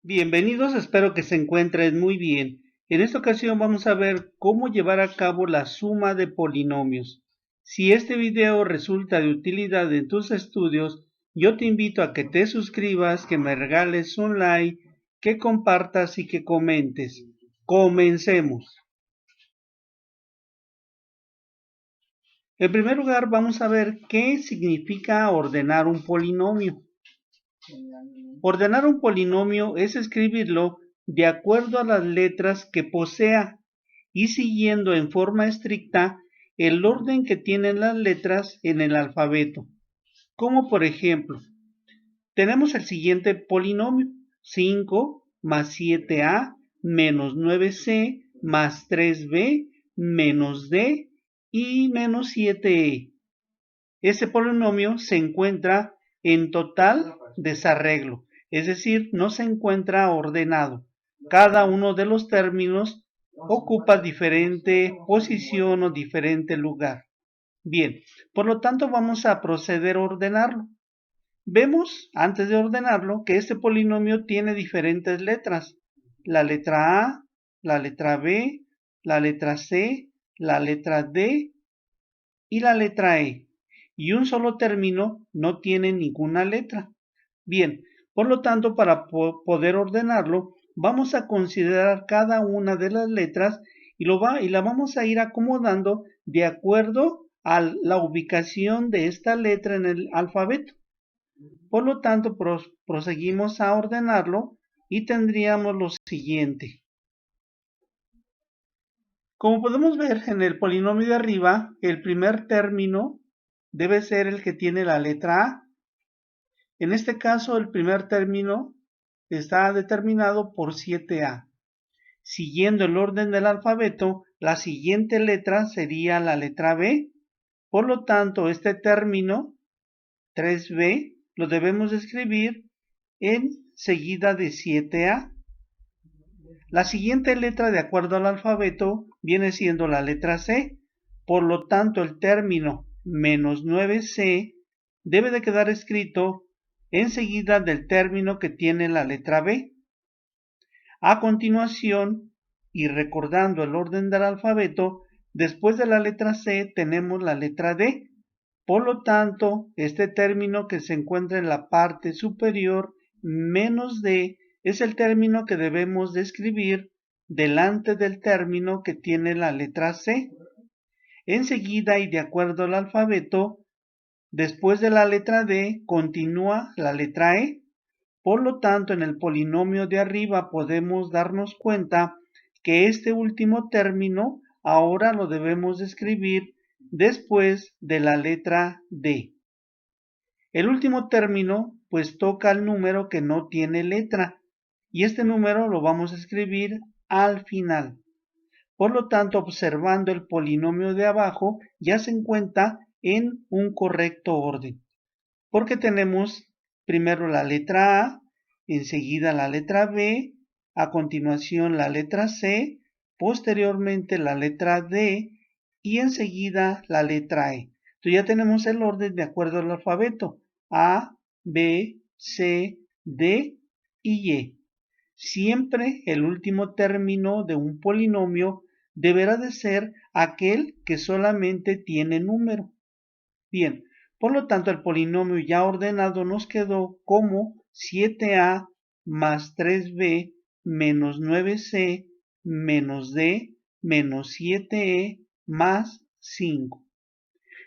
Bienvenidos, espero que se encuentren muy bien. En esta ocasión vamos a ver cómo llevar a cabo la suma de polinomios. Si este video resulta de utilidad en tus estudios, yo te invito a que te suscribas, que me regales un like, que compartas y que comentes. Comencemos. En primer lugar, vamos a ver qué significa ordenar un polinomio. Ordenar un polinomio es escribirlo de acuerdo a las letras que posea y siguiendo en forma estricta el orden que tienen las letras en el alfabeto. Como por ejemplo, tenemos el siguiente polinomio: 5 más 7a menos 9c más 3b menos d y menos 7e. Este polinomio se encuentra en total desarreglo, es decir, no se encuentra ordenado. Cada uno de los términos ocupa diferente posición o diferente lugar. Bien, por lo tanto vamos a proceder a ordenarlo. Vemos, antes de ordenarlo, que este polinomio tiene diferentes letras. La letra A, la letra B, la letra C, la letra D y la letra E. Y un solo término no tiene ninguna letra. Bien, por lo tanto, para poder ordenarlo, vamos a considerar cada una de las letras y la vamos a ir acomodando de acuerdo a la ubicación de esta letra en el alfabeto. Por lo tanto, proseguimos a ordenarlo y tendríamos lo siguiente. Como podemos ver en el polinomio de arriba, el primer término debe ser el que tiene la letra A. En este caso, el primer término está determinado por 7A. Siguiendo el orden del alfabeto, la siguiente letra sería la letra B. Por lo tanto, este término, 3B, lo debemos escribir en seguida de 7A. La siguiente letra, de acuerdo al alfabeto, viene siendo la letra C. Por lo tanto, el término menos 9C debe de quedar escrito enseguida del término que tiene la letra B. A continuación, y recordando el orden del alfabeto, después de la letra C tenemos la letra D. Por lo tanto, este término que se encuentra en la parte superior, menos D, es el término que debemos de escribir delante del término que tiene la letra C. Enseguida, y de acuerdo al alfabeto, después de la letra D continúa la letra E. Por lo tanto, en el polinomio de arriba podemos darnos cuenta que este último término ahora lo debemos escribir después de la letra D. El último término pues toca el número que no tiene letra y este número lo vamos a escribir al final. Por lo tanto, observando el polinomio de abajo, ya se encuentra en un correcto orden, porque tenemos primero la letra A, enseguida la letra B, a continuación la letra C, posteriormente la letra D y enseguida la letra E. Entonces ya tenemos el orden de acuerdo al alfabeto: A, B, C, D y E. Siempre el último término de un polinomio deberá de ser aquel que solamente tiene número. Bien, por lo tanto el polinomio ya ordenado nos quedó como 7a más 3b menos 9c menos d menos 7e más 5.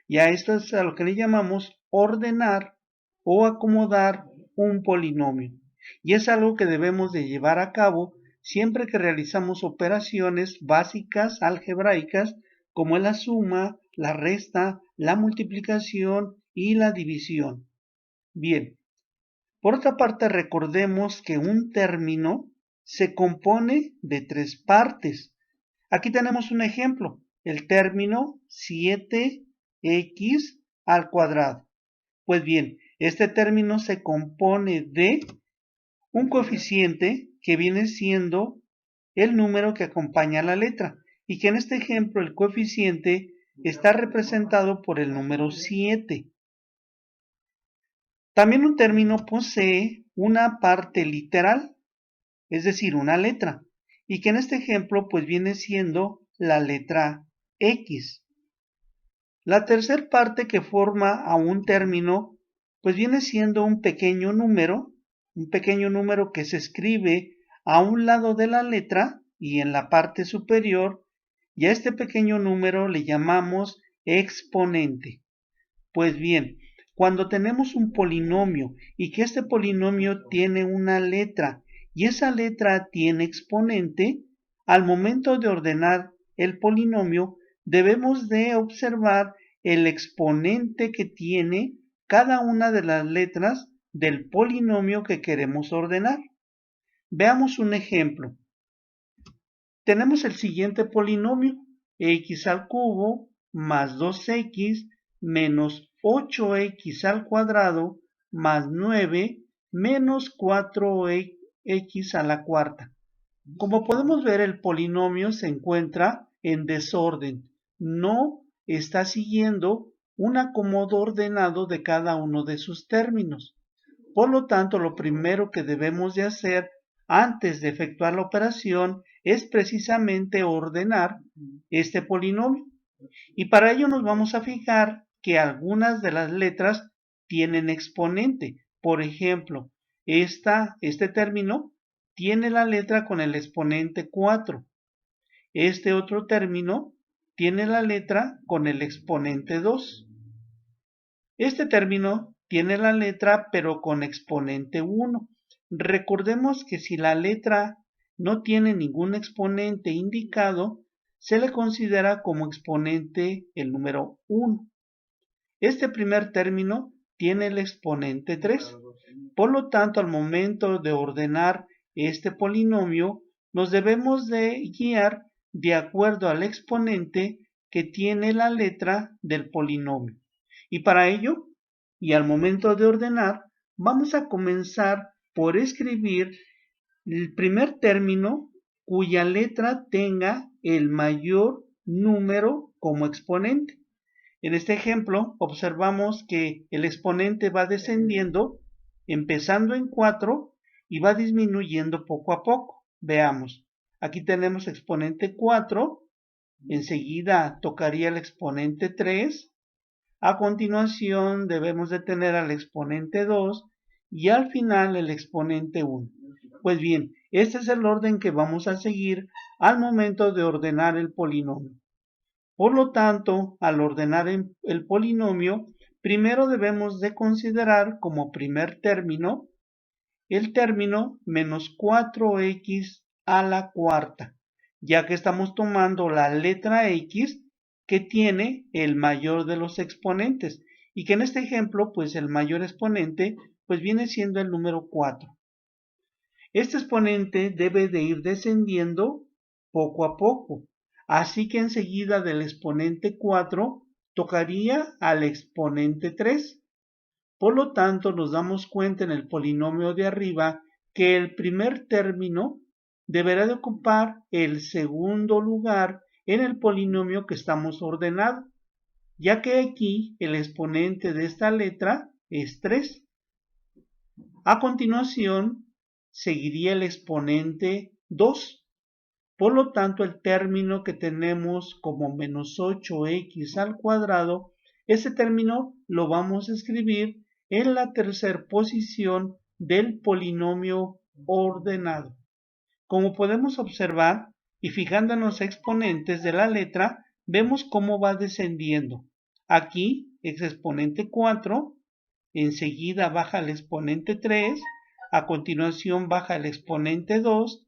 Y a esto es a lo que le llamamos ordenar o acomodar un polinomio. Y es algo que debemos de llevar a cabo siempre que realizamos operaciones básicas algebraicas como la suma, la resta, la multiplicación y la división. Bien, por otra parte, recordemos que un término se compone de tres partes. Aquí tenemos un ejemplo: el término 7x al cuadrado. Pues bien, este término se compone de un coeficiente que viene siendo el número que acompaña a la letra, y que en este ejemplo el coeficiente está representado por el número 7. También un término posee una parte literal, es decir, una letra, y que en este ejemplo pues viene siendo la letra X. La tercera parte que forma a un término pues viene siendo un pequeño número que se escribe a un lado de la letra y en la parte superior, y a este pequeño número le llamamos exponente. Pues bien, cuando tenemos un polinomio y que este polinomio tiene una letra y esa letra tiene exponente, al momento de ordenar el polinomio debemos de observar el exponente que tiene cada una de las letras del polinomio que queremos ordenar. Veamos un ejemplo. Tenemos el siguiente polinomio, x al cubo más 2x menos 8x al cuadrado más 9 menos 4x a la cuarta. Como podemos ver, el polinomio se encuentra en desorden, no está siguiendo un acomodo ordenado de cada uno de sus términos. Por lo tanto, lo primero que debemos de hacer antes de efectuar la operación es precisamente ordenar este polinomio. Y para ello nos vamos a fijar que algunas de las letras tienen exponente. Por ejemplo, este término tiene la letra con el exponente 4. Este otro término tiene la letra con el exponente 2. Este término tiene la letra pero con exponente 1. Recordemos que si la letra no tiene ningún exponente indicado, se le considera como exponente el número 1. Este primer término tiene el exponente 3. Por lo tanto, al momento de ordenar este polinomio, nos debemos de guiar de acuerdo al exponente que tiene la letra del polinomio. Y para ello, y al momento de ordenar, vamos a comenzar por escribir el primer término cuya letra tenga el mayor número como exponente. En este ejemplo, observamos que el exponente va descendiendo, empezando en 4 y va disminuyendo poco a poco. Veamos, aquí tenemos exponente 4, enseguida tocaría el exponente 3, a continuación debemos de tener al exponente 2 y al final el exponente 1. Pues bien, este es el orden que vamos a seguir al momento de ordenar el polinomio. Por lo tanto, al ordenar el polinomio, primero debemos de considerar como primer término el término menos 4x a la cuarta, ya que estamos tomando la letra x que tiene el mayor de los exponentes y que en este ejemplo pues el mayor exponente pues viene siendo el número 4. Este exponente debe de ir descendiendo poco a poco, así que enseguida del exponente 4 tocaría al exponente 3. Por lo tanto, nos damos cuenta en el polinomio de arriba que el primer término deberá de ocupar el segundo lugar en el polinomio que estamos ordenando, ya que aquí el exponente de esta letra es 3. A continuación, seguiría el exponente 2. Por lo tanto, el término que tenemos como menos 8x al cuadrado, ese término lo vamos a escribir en la tercera posición del polinomio ordenado. Como podemos observar, y fijándonos exponentes de la letra, vemos cómo va descendiendo. Aquí es exponente 4, enseguida baja el exponente 3, a continuación baja el exponente 2,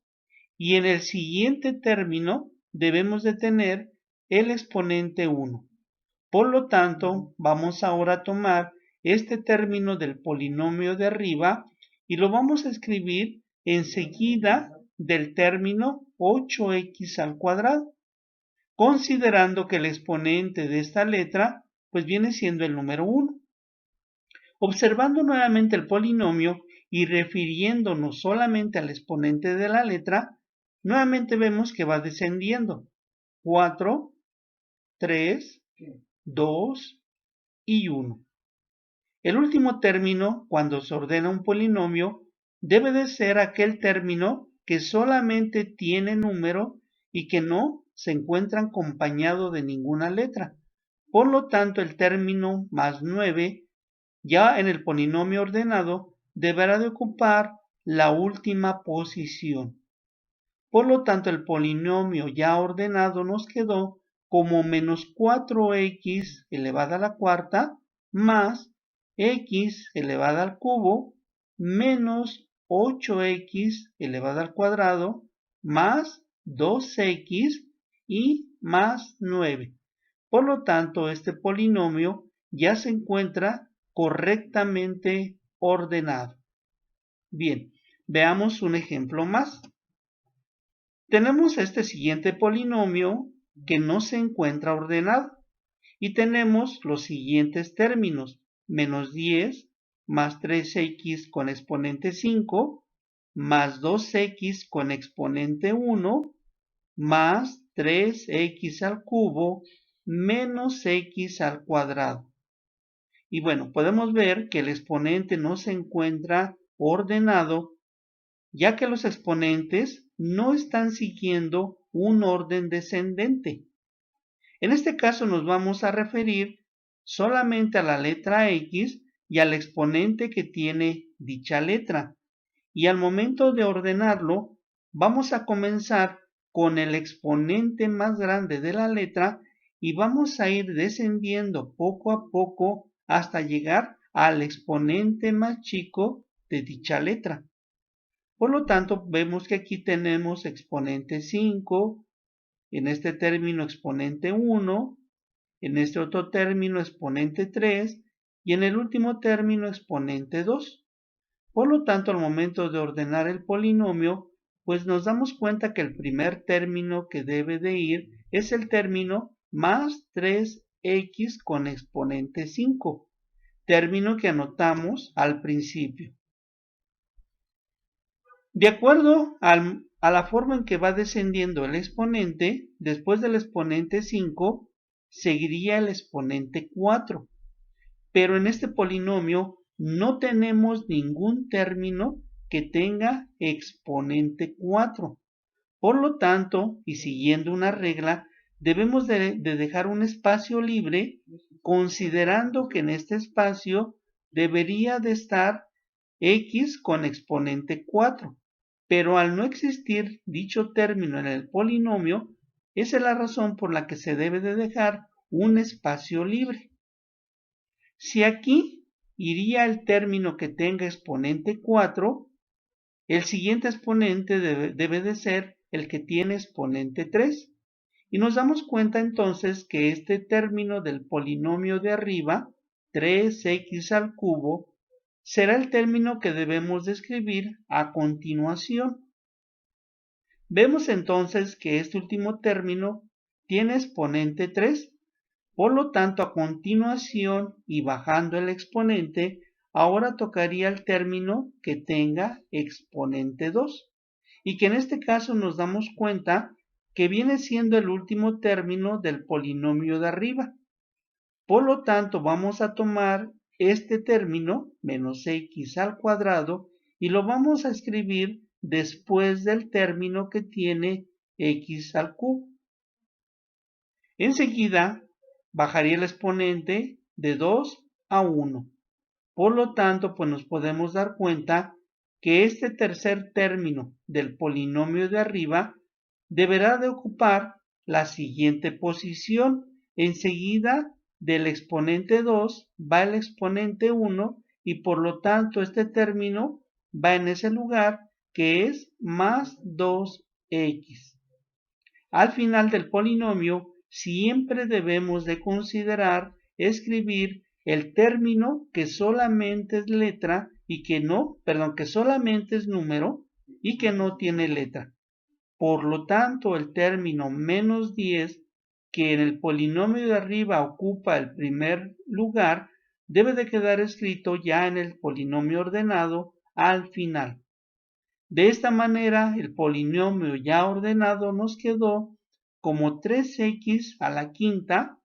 y en el siguiente término debemos de tener el exponente 1. Por lo tanto, vamos ahora a tomar este término del polinomio de arriba y lo vamos a escribir enseguida del término 8x al cuadrado, considerando que el exponente de esta letra pues viene siendo el número 1. Observando nuevamente el polinomio y refiriéndonos solamente al exponente de la letra, nuevamente vemos que va descendiendo. 4, 3, 2 y 1. El último término, cuando se ordena un polinomio, debe de ser aquel término que solamente tiene número y que no se encuentra acompañado de ninguna letra. Por lo tanto, el término más 9, ya en el polinomio ordenado, deberá de ocupar la última posición. Por lo tanto, el polinomio ya ordenado nos quedó como menos 4x elevada a la cuarta más x elevada al cubo menos 8x elevada al cuadrado más 2x y más 9. Por lo tanto, este polinomio ya se encuentra correctamente ordenado. Bien, veamos un ejemplo más. Tenemos este siguiente polinomio que no se encuentra ordenado y tenemos los siguientes términos: menos 10 más 3x con exponente 5 más 2x con exponente 1 más 3x al cubo menos x al cuadrado. Y bueno, podemos ver que el exponente no se encuentra ordenado, ya que los exponentes no están siguiendo un orden descendente. En este caso nos vamos a referir solamente a la letra X y al exponente que tiene dicha letra. Y al momento de ordenarlo, vamos a comenzar con el exponente más grande de la letra y vamos a ir descendiendo poco a poco hasta llegar al exponente más chico de dicha letra. Por lo tanto, vemos que aquí tenemos exponente 5, en este término exponente 1, en este otro término exponente 3 y en el último término exponente 2. Por lo tanto, al momento de ordenar el polinomio, pues nos damos cuenta que el primer término que debe de ir es el término más 3x con exponente 5, término que anotamos al principio. De acuerdo a la forma en que va descendiendo el exponente, después del exponente 5, seguiría el exponente 4. Pero en este polinomio no tenemos ningún término que tenga exponente 4. Por lo tanto, y siguiendo una regla, debemos de dejar un espacio libre, considerando que en este espacio debería de estar x con exponente 4. Pero al no existir dicho término en el polinomio, esa es la razón por la que se debe de dejar un espacio libre. Si aquí iría el término que tenga exponente 4, el siguiente exponente debe de ser el que tiene exponente 3. Y nos damos cuenta entonces que este término del polinomio de arriba, 3x al cubo, será el término que debemos de escribir a continuación. Vemos entonces que este último término tiene exponente 3, por lo tanto a continuación y bajando el exponente, ahora tocaría el término que tenga exponente 2 y que en este caso nos damos cuenta que viene siendo el último término del polinomio de arriba. Por lo tanto vamos a tomar este término, menos x al cuadrado, y lo vamos a escribir después del término que tiene x al cubo. Enseguida bajaría el exponente de 2 a 1. Por lo tanto, pues nos podemos dar cuenta que este tercer término del polinomio de arriba deberá de ocupar la siguiente posición. Enseguida del exponente 2 va el exponente 1 y por lo tanto este término va en ese lugar que es más 2x. Al final del polinomio siempre debemos de considerar escribir el término que solamente es letra y que solamente es número y que no tiene letra. Por lo tanto, el término menos 10, que en el polinomio de arriba ocupa el primer lugar, debe de quedar escrito ya en el polinomio ordenado al final. De esta manera, el polinomio ya ordenado nos quedó como 3x a la quinta,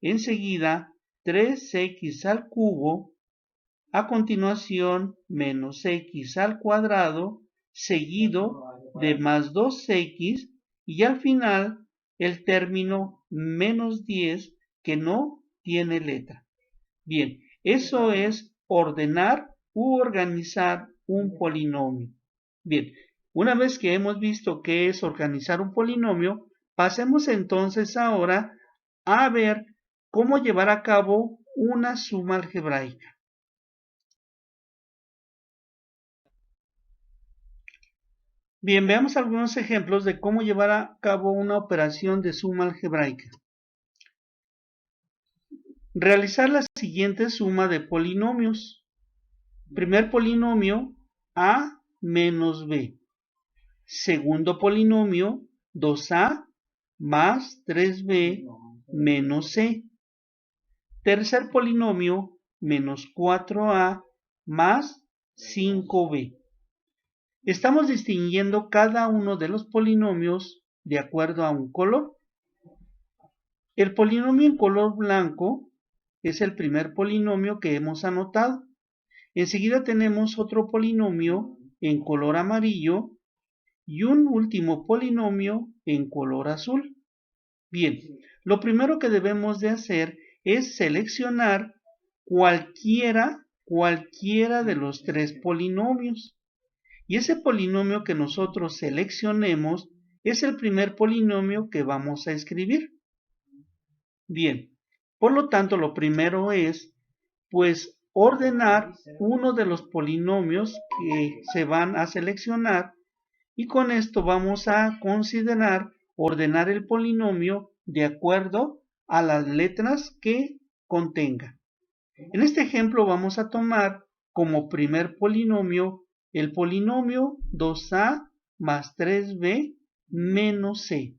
enseguida 3x al cubo, a continuación menos x al cuadrado, seguido de más 2x y al final el término menos 10 que no tiene letra. Bien, eso es ordenar u organizar un polinomio. Bien, una vez que hemos visto qué es organizar un polinomio, pasemos entonces ahora a ver cómo llevar a cabo una suma algebraica. Bien, veamos algunos ejemplos de cómo llevar a cabo una operación de suma algebraica. Realizar la siguiente suma de polinomios. Primer polinomio, a menos b. Segundo polinomio, 2a más 3b menos c. Tercer polinomio, menos 4a más 5b. Estamos distinguiendo cada uno de los polinomios de acuerdo a un color. El polinomio en color blanco es el primer polinomio que hemos anotado. Enseguida tenemos otro polinomio en color amarillo y un último polinomio en color azul. Bien, lo primero que debemos de hacer es seleccionar cualquiera de los tres polinomios. Y ese polinomio que nosotros seleccionemos es el primer polinomio que vamos a escribir. Bien, por lo tanto, lo primero es, pues, ordenar uno de los polinomios que se van a seleccionar y con esto vamos a considerar ordenar el polinomio de acuerdo a las letras que contenga. En este ejemplo vamos a tomar como primer polinomio el polinomio 2a más 3b menos c.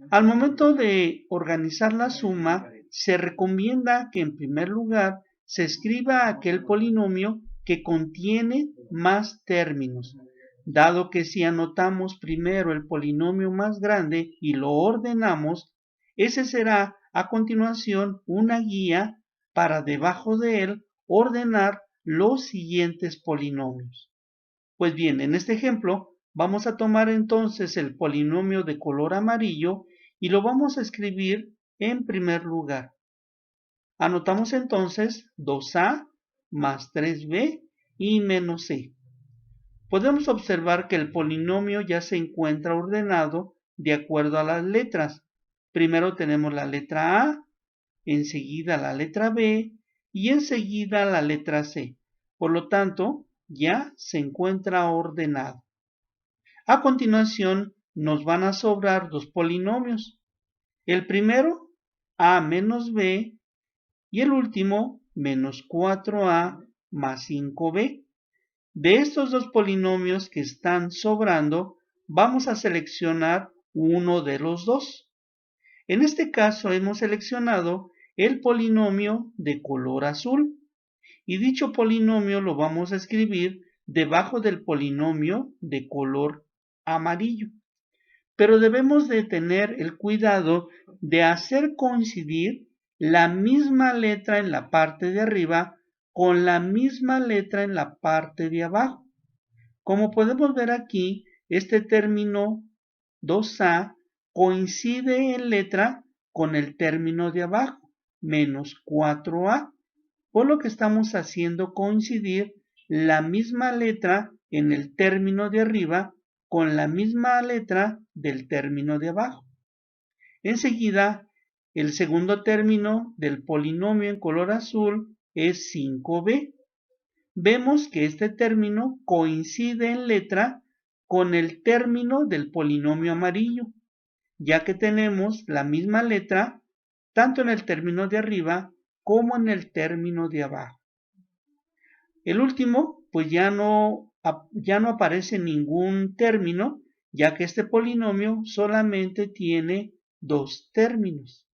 Al momento de organizar la suma, se recomienda que en primer lugar se escriba aquel polinomio que contiene más términos, dado que si anotamos primero el polinomio más grande y lo ordenamos, ese será a continuación una guía para debajo de él ordenar los siguientes polinomios. Pues bien, en este ejemplo vamos a tomar entonces el polinomio de color amarillo y lo vamos a escribir en primer lugar. Anotamos entonces 2a más 3b y menos c. Podemos observar que el polinomio ya se encuentra ordenado de acuerdo a las letras. Primero tenemos la letra A, enseguida la letra B y enseguida la letra C. Por lo tanto, ya se encuentra ordenado. A continuación, nos van a sobrar dos polinomios. El primero, a menos b, y el último, menos 4a más 5b. De estos dos polinomios que están sobrando, vamos a seleccionar uno de los dos. En este caso hemos seleccionado el polinomio de color azul y dicho polinomio lo vamos a escribir debajo del polinomio de color amarillo. Pero debemos de tener el cuidado de hacer coincidir la misma letra en la parte de arriba con la misma letra en la parte de abajo. Como podemos ver aquí, este término 2a coincide en letra con el término de abajo, menos 4a, por lo que estamos haciendo coincidir la misma letra en el término de arriba con la misma letra del término de abajo. Enseguida, el segundo término del polinomio en color azul es 5b. Vemos que este término coincide en letra con el término del polinomio amarillo, ya que tenemos la misma letra tanto en el término de arriba como en el término de abajo. El último, pues ya no aparece ningún término, ya que este polinomio solamente tiene dos términos.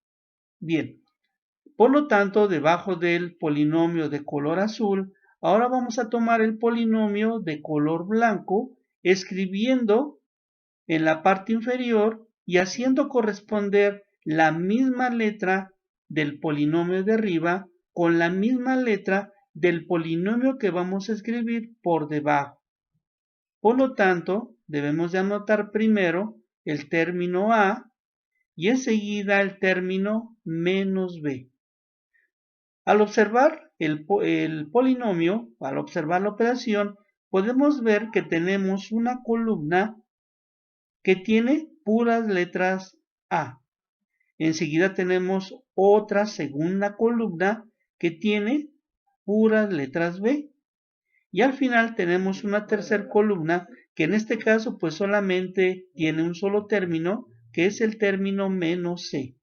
Bien, por lo tanto, debajo del polinomio de color azul, ahora vamos a tomar el polinomio de color blanco, escribiendo en la parte inferior y haciendo corresponder la misma letra del polinomio de arriba con la misma letra del polinomio que vamos a escribir por debajo. Por lo tanto, debemos de anotar primero el término a y enseguida el término menos b. Al observar el polinomio, al observar la operación, podemos ver que tenemos una columna que tiene puras letras a. Enseguida tenemos otra segunda columna que tiene puras letras b. Y al final tenemos una tercera columna que en este caso pues solamente tiene un solo término, que es el término menos c.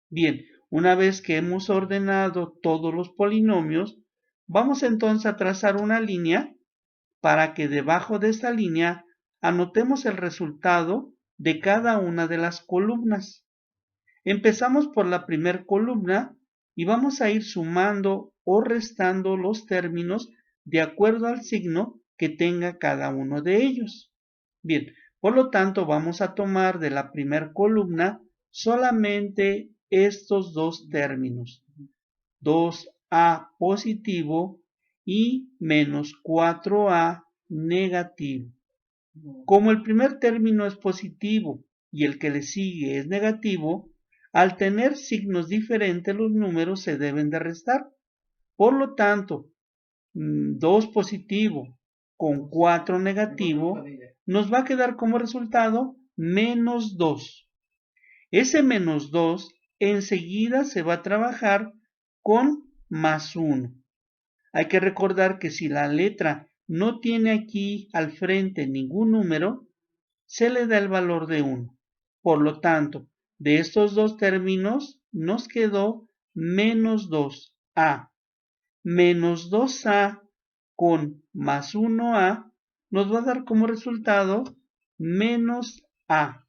Bien, una vez que hemos ordenado todos los polinomios, vamos entonces a trazar una línea para que debajo de esta línea anotemos el resultado de cada una de las columnas. Empezamos por la primera columna y vamos a ir sumando o restando los términos de acuerdo al signo que tenga cada uno de ellos. Bien, por lo tanto vamos a tomar de la primera columna solamente estos dos términos, 2a positivo y menos 4a negativo. Como el primer término es positivo y el que le sigue es negativo, al tener signos diferentes los números se deben de restar. Por lo tanto, 2 positivo con 4 negativo nos va a quedar como resultado menos 2. Ese menos 2 enseguida se va a trabajar con más 1. Hay que recordar que si la letra no tiene aquí al frente ningún número, se le da el valor de 1. Por lo tanto, de estos dos términos nos quedó menos 2a. Menos 2a con más 1a nos va a dar como resultado menos a.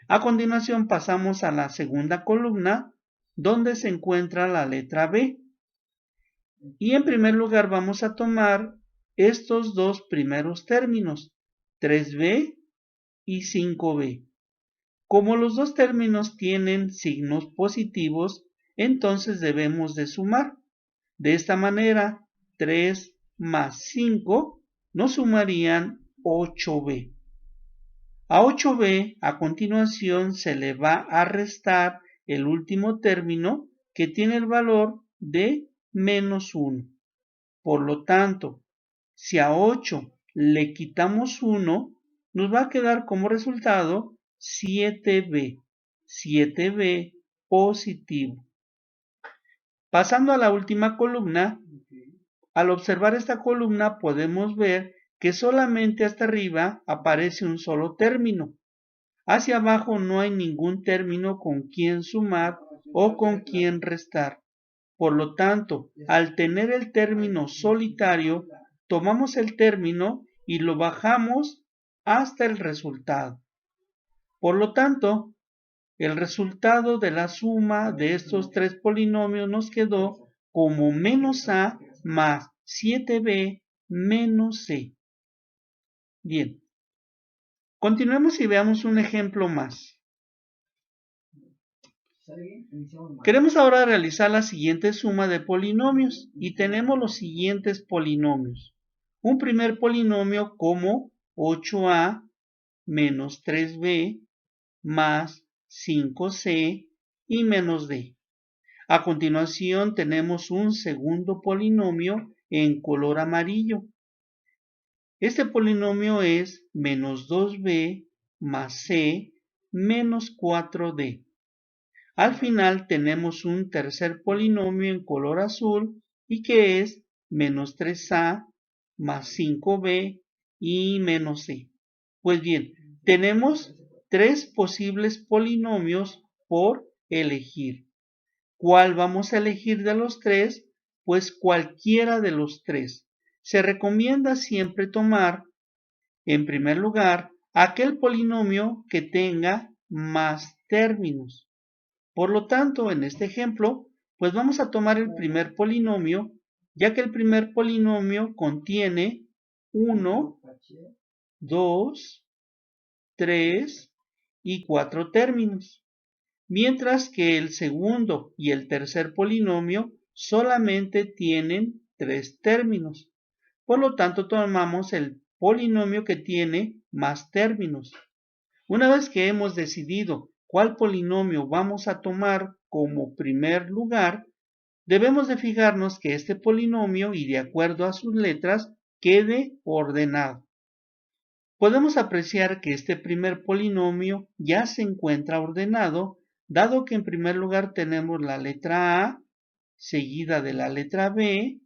A continuación pasamos a la segunda columna donde se encuentra la letra b. Y en primer lugar vamos a tomar estos dos primeros términos, 3b y 5b. Como los dos términos tienen signos positivos, entonces debemos de sumar. De esta manera, 3 más 5 nos sumarían 8b. A 8b, a continuación, se le va a restar el último término que tiene el valor de menos 1. Por lo tanto, si a 8 le quitamos 1, nos va a quedar como resultado 7b. 7b positivo. Pasando a la última columna, al observar esta columna podemos ver que solamente hasta arriba aparece un solo término. Hacia abajo no hay ningún término con quien sumar o con quien restar. Por lo tanto, al tener el término solitario, tomamos el término y lo bajamos hasta el resultado. Por lo tanto, el resultado de la suma de estos tres polinomios nos quedó como menos a más 7b menos c. Bien, continuemos y veamos un ejemplo más. Queremos ahora realizar la siguiente suma de polinomios y tenemos los siguientes polinomios. Un primer polinomio como 8a menos 3b más 5c y menos d. A continuación tenemos un segundo polinomio en color amarillo. Este polinomio es menos 2b más c menos 4d. Al final tenemos un tercer polinomio en color azul y que es menos 3a más 5b y menos c. Pues bien, tenemos tres posibles polinomios por elegir. ¿Cuál vamos a elegir de los tres? Pues cualquiera de los tres. Se recomienda siempre tomar, en primer lugar, aquel polinomio que tenga más términos. Por lo tanto, en este ejemplo, pues vamos a tomar el primer polinomio, ya que el primer polinomio contiene 1, 2, 3 y 4 términos, mientras que el segundo y el tercer polinomio solamente tienen 3 términos. Por lo tanto, tomamos el polinomio que tiene más términos. Una vez que hemos decidido cuál polinomio vamos a tomar como primer lugar, debemos de fijarnos que este polinomio, y de acuerdo a sus letras, quede ordenado. Podemos apreciar que este primer polinomio ya se encuentra ordenado, dado que en primer lugar tenemos la letra A, seguida de la letra B,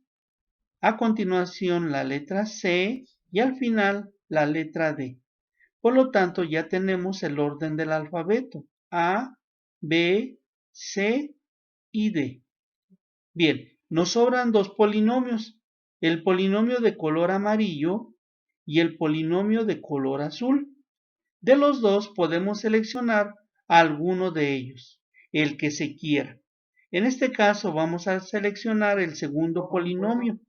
a continuación la letra C y al final la letra D. Por lo tanto, ya tenemos el orden del alfabeto: A, B, C y D. Bien, nos sobran dos polinomios, el polinomio de color amarillo y el polinomio de color azul. De los dos podemos seleccionar alguno de ellos, el que se quiera. En este caso vamos a seleccionar el segundo polinomio,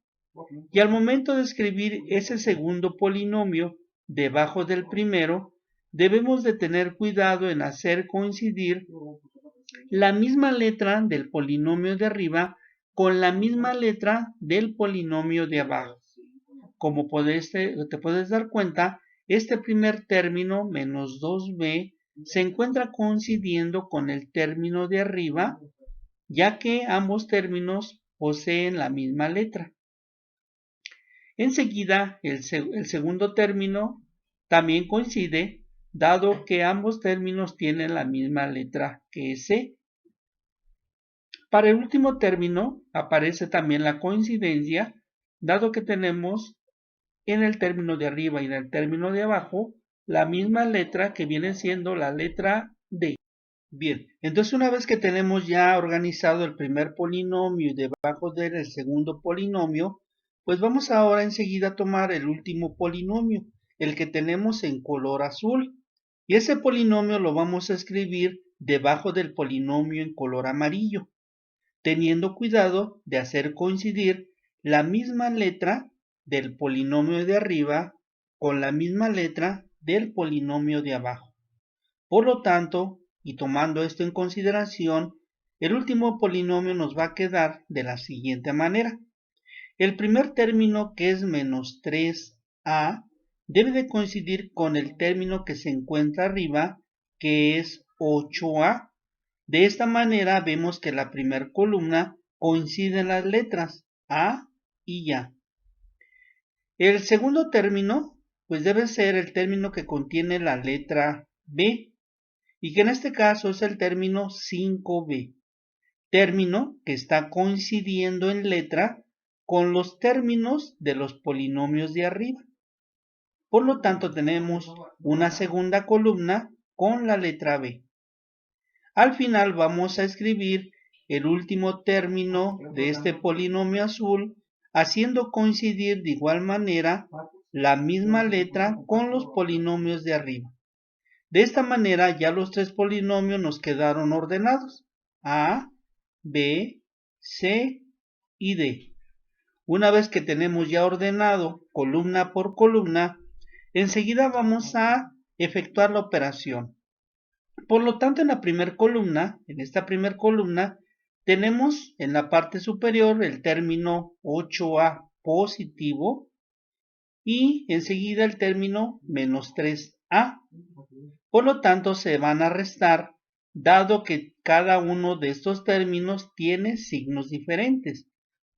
y al momento de escribir ese segundo polinomio debajo del primero, debemos de tener cuidado en hacer coincidir la misma letra del polinomio de arriba con la misma letra del polinomio de abajo. Como te puedes dar cuenta, este primer término, menos 2b, se encuentra coincidiendo con el término de arriba, ya que ambos términos poseen la misma letra. Enseguida, el segundo término también coincide, dado que ambos términos tienen la misma letra que C. Para el último término aparece también la coincidencia, dado que tenemos en el término de arriba y en el término de abajo la misma letra, que viene siendo la letra D. Bien, entonces una vez que tenemos ya organizado el primer polinomio y debajo de él el segundo polinomio, pues vamos ahora enseguida a tomar el último polinomio, el que tenemos en color azul, y ese polinomio lo vamos a escribir debajo del polinomio en color amarillo, teniendo cuidado de hacer coincidir la misma letra del polinomio de arriba con la misma letra del polinomio de abajo. Por lo tanto, y tomando esto en consideración, el último polinomio nos va a quedar de la siguiente manera. El primer término, que es menos 3a, debe de coincidir con el término que se encuentra arriba, que es 8a. De esta manera vemos que la primera columna coinciden las letras A y A. El segundo término, pues debe ser el término que contiene la letra B, y que en este caso es el término 5b, término que está coincidiendo en letra con los términos de los polinomios de arriba. Por lo tanto, tenemos una segunda columna con la letra B. Al final vamos a escribir el último término de este polinomio azul, haciendo coincidir de igual manera la misma letra con los polinomios de arriba. De esta manera ya los tres polinomios nos quedaron ordenados: A, B, C y D. Una vez que tenemos ya ordenado columna por columna, enseguida vamos a efectuar la operación. Por lo tanto, en esta primera columna, tenemos en la parte superior el término 8a positivo y enseguida el término menos 3a. Por lo tanto, se van a restar, dado que cada uno de estos términos tiene signos diferentes.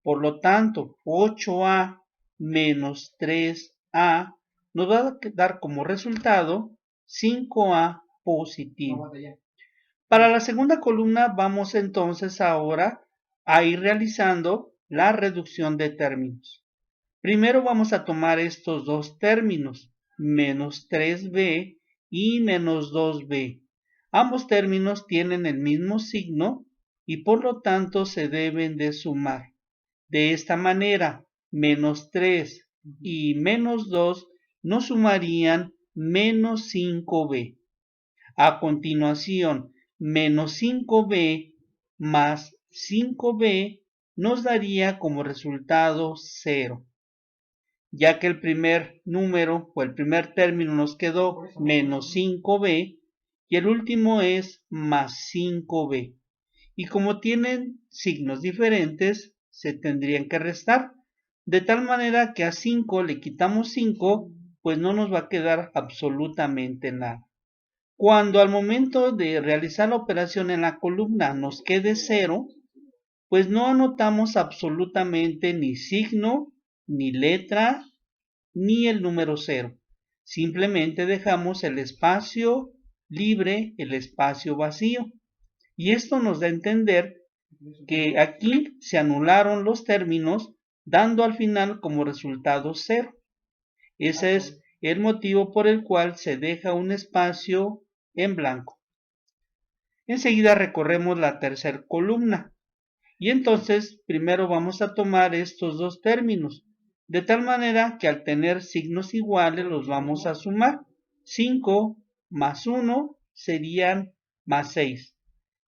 Por lo tanto, 8a menos 3a nos va a dar como resultado 5a positivo. Para la segunda columna vamos entonces ahora a ir realizando la reducción de términos. Primero vamos a tomar estos dos términos, menos 3b y menos 2b. Ambos términos tienen el mismo signo y por lo tanto se deben de sumar. De esta manera, menos 3 y menos 2 nos sumarían menos 5b. A continuación, menos 5b más 5b nos daría como resultado 0. Ya que el primer número o el primer término nos quedó menos 5b y el último es más 5b. Y como tienen signos diferentes, se tendrían que restar, de tal manera que a 5 le quitamos 5 pues no nos va a quedar absolutamente nada. Cuando al momento de realizar la operación en la columna nos quede 0, pues no anotamos absolutamente ni signo, ni letra, ni el número 0. Simplemente dejamos el espacio libre, el espacio vacío. Y esto nos da a entender que aquí se anularon los términos, dando al final como resultado 0. Ese es el motivo por el cual se deja un espacio en blanco. Enseguida recorremos la tercera columna. Y entonces primero vamos a tomar estos dos términos, de tal manera que al tener signos iguales los vamos a sumar. 5 más 1 serían más 6.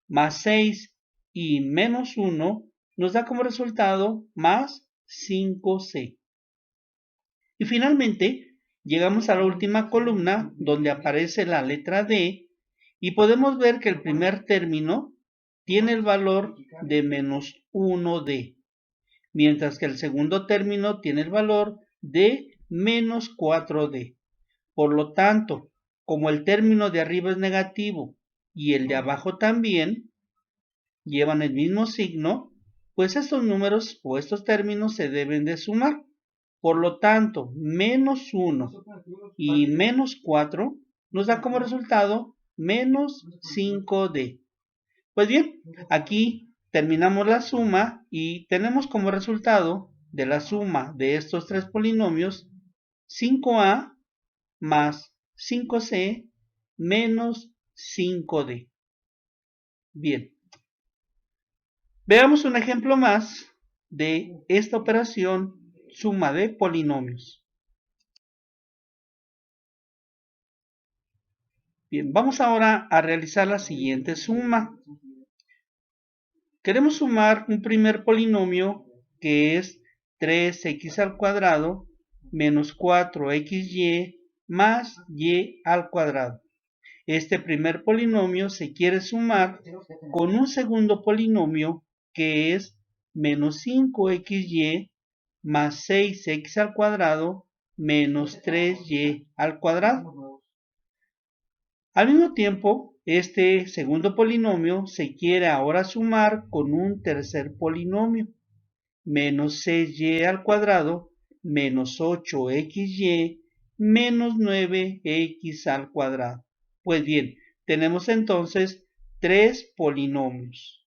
Más 6 y menos 1 nos da como resultado más 5c. Y finalmente llegamos a la última columna donde aparece la letra D y podemos ver que el primer término tiene el valor de menos 1D, mientras que el segundo término tiene el valor de menos 4D. Por lo tanto, como el término de arriba es negativo y el de abajo también llevan el mismo signo, pues estos números o estos términos se deben de sumar. Por lo tanto, menos 1 y menos 4 nos da como resultado menos 5D. Pues bien, aquí terminamos la suma y tenemos como resultado de la suma de estos tres polinomios 5A más 5C menos 5D. Bien, veamos un ejemplo más de esta operación suma de polinomios. Bien, vamos ahora a realizar la siguiente suma. Queremos sumar un primer polinomio que es 3x al cuadrado menos 4xy más y al cuadrado. Este primer polinomio se quiere sumar con un segundo polinomio que es menos 5xy más 6x al cuadrado menos 3y al cuadrado. Al mismo tiempo, este segundo polinomio se quiere ahora sumar con un tercer polinomio, menos 6y al cuadrado menos 8xy menos 9x al cuadrado. Pues bien, tenemos entonces tres polinomios.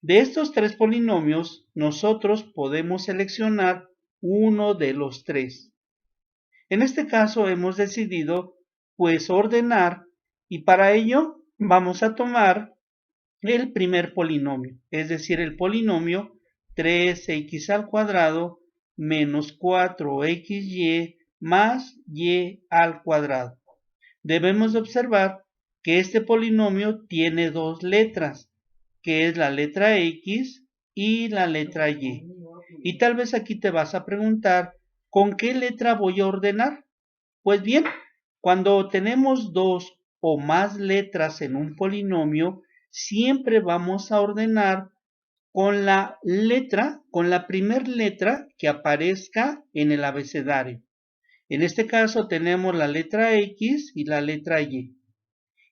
De estos tres polinomios, nosotros podemos seleccionar uno de los tres. En este caso hemos decidido pues ordenar y para ello vamos a tomar el primer polinomio, es decir, el polinomio 3x al cuadrado menos 4xy más y al cuadrado. Debemos de observar que este polinomio tiene dos letras, que es la letra x y la letra y. Y tal vez aquí te vas a preguntar, ¿con qué letra voy a ordenar? Pues bien, cuando tenemos dos o más letras en un polinomio, siempre vamos a ordenar con la primer letra que aparezca en el abecedario. En este caso tenemos la letra X y la letra Y.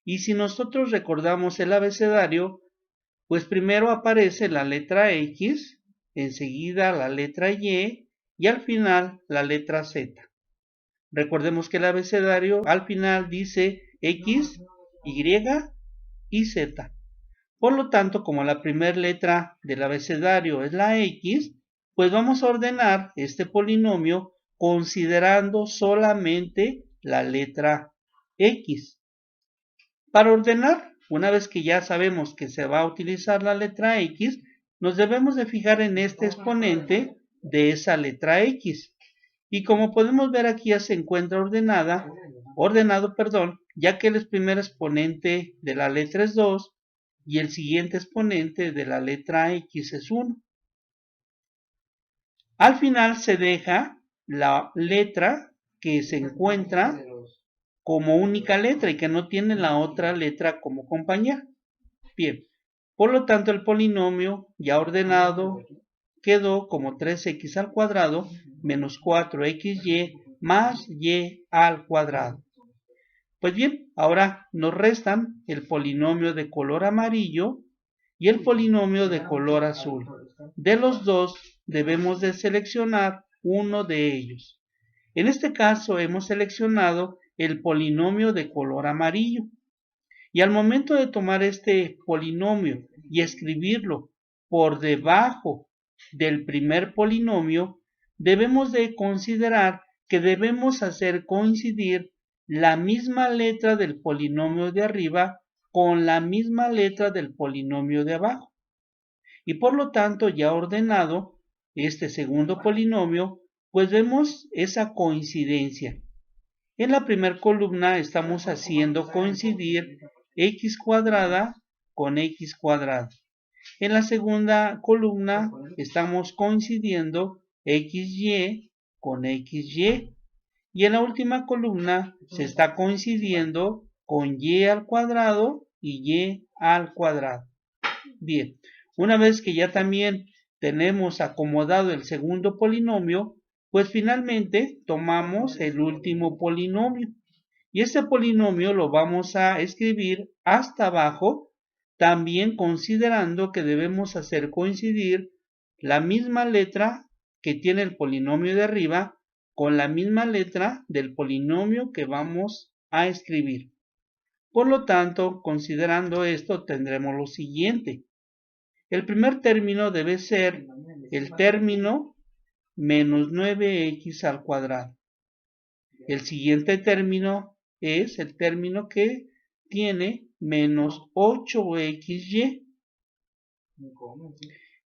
Y si nosotros recordamos el abecedario, pues primero aparece la letra X, enseguida la letra Y y al final la letra Z. Recordemos que el abecedario al final dice X, Y y Z. Por lo tanto, como la primera letra del abecedario es la X, pues vamos a ordenar este polinomio considerando solamente la letra X. Para ordenar, una vez que ya sabemos que se va a utilizar la letra X, nos debemos de fijar en este exponente de esa letra X. Y como podemos ver aquí ya se encuentra ordenado, ya que el primer exponente de la letra es 2 y el siguiente exponente de la letra X es 1. Al final se deja la letra que se encuentra como única letra y que no tiene la otra letra como compañera. Bien, por lo tanto el polinomio ya ordenado quedó como 3x al cuadrado menos 4xy más y al cuadrado. Pues bien, ahora nos restan el polinomio de color amarillo y el polinomio de color azul. De los dos debemos de seleccionar uno de ellos. En este caso hemos seleccionado el polinomio de color amarillo. Y al momento de tomar este polinomio y escribirlo por debajo del primer polinomio, debemos de considerar que debemos hacer coincidir la misma letra del polinomio de arriba con la misma letra del polinomio de abajo. Y por lo tanto, ya ordenado este segundo polinomio, pues vemos esa coincidencia. En la primera columna estamos haciendo coincidir x cuadrada con x cuadrada. En la segunda columna estamos coincidiendo xy con xy. Y en la última columna se está coincidiendo con y al cuadrado y y al cuadrado. Bien, una vez que ya también tenemos acomodado el segundo polinomio, pues finalmente tomamos el último polinomio. Y este polinomio lo vamos a escribir hasta abajo, también considerando que debemos hacer coincidir la misma letra que tiene el polinomio de arriba con la misma letra del polinomio que vamos a escribir. Por lo tanto, considerando esto, tendremos lo siguiente. El primer término debe ser el término menos 9x al cuadrado. El siguiente término es el término que tiene menos 8xy.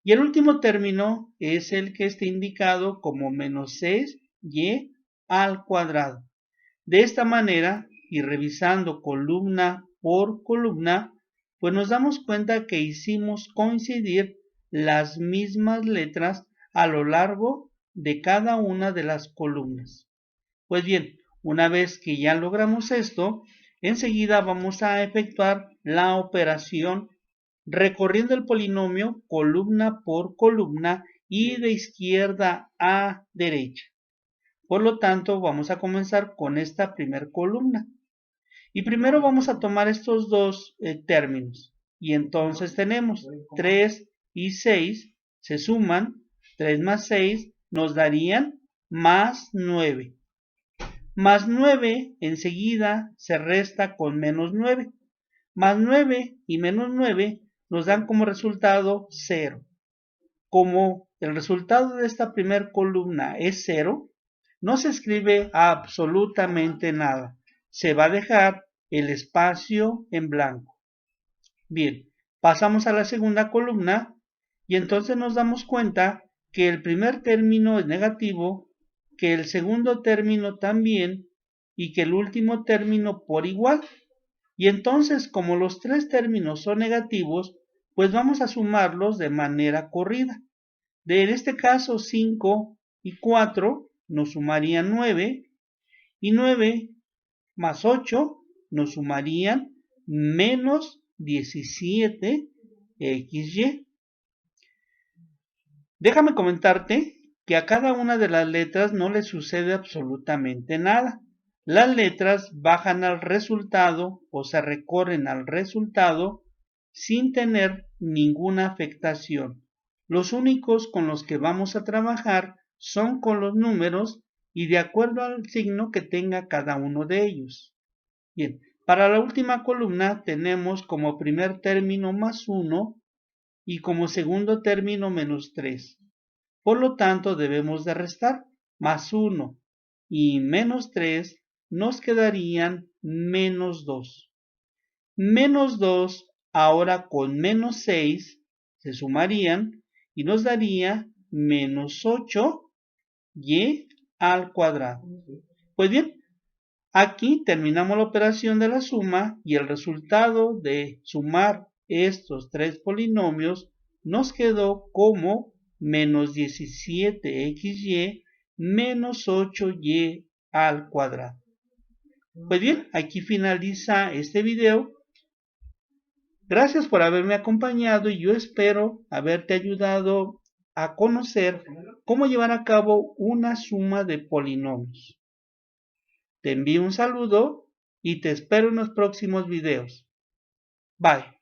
Y el último término es el que está indicado como menos 6y al cuadrado. De esta manera, y revisando columna por columna, pues nos damos cuenta que hicimos coincidir las mismas letras a lo largo de cada una de las columnas. Pues bien, una vez que ya logramos esto, enseguida vamos a efectuar la operación recorriendo el polinomio columna por columna y de izquierda a derecha. Por lo tanto, vamos a comenzar con esta primera columna. Y primero vamos a tomar estos dos términos. Y entonces tenemos 3 y 6 se suman, 3 más 6 nos darían más 9. Más 9 enseguida se resta con menos 9. Más 9 y menos 9 nos dan como resultado 0. Como el resultado de esta primera columna es 0, no se escribe absolutamente nada. Se va a dejar el espacio en blanco. Bien, pasamos a la segunda columna y entonces nos damos cuenta que el primer término es negativo, que el segundo término también y que el último término por igual. Y entonces, como los tres términos son negativos, pues vamos a sumarlos de manera corrida. En este caso, 5 y 4 nos sumarían 9 y 9 más 8 nos sumarían menos 17xy. Déjame comentarte que a cada una de las letras no le sucede absolutamente nada. Las letras bajan al resultado o se recorren al resultado sin tener ninguna afectación. Los únicos con los que vamos a trabajar son con los números y de acuerdo al signo que tenga cada uno de ellos. Bien, para la última columna tenemos como primer término más 1 y como segundo término menos 3. Por lo tanto, debemos de restar más 1 y menos 3 nos quedarían menos 2. Menos 2 ahora con menos 6 se sumarían y nos daría menos 8y al cuadrado. Pues bien, aquí terminamos la operación de la suma y el resultado de sumar estos tres polinomios nos quedó como menos 17xy menos 8y al cuadrado. Pues bien, aquí finaliza este video. Gracias por haberme acompañado y yo espero haberte ayudado a conocer cómo llevar a cabo una suma de polinomios. Te envío un saludo y te espero en los próximos videos. Bye.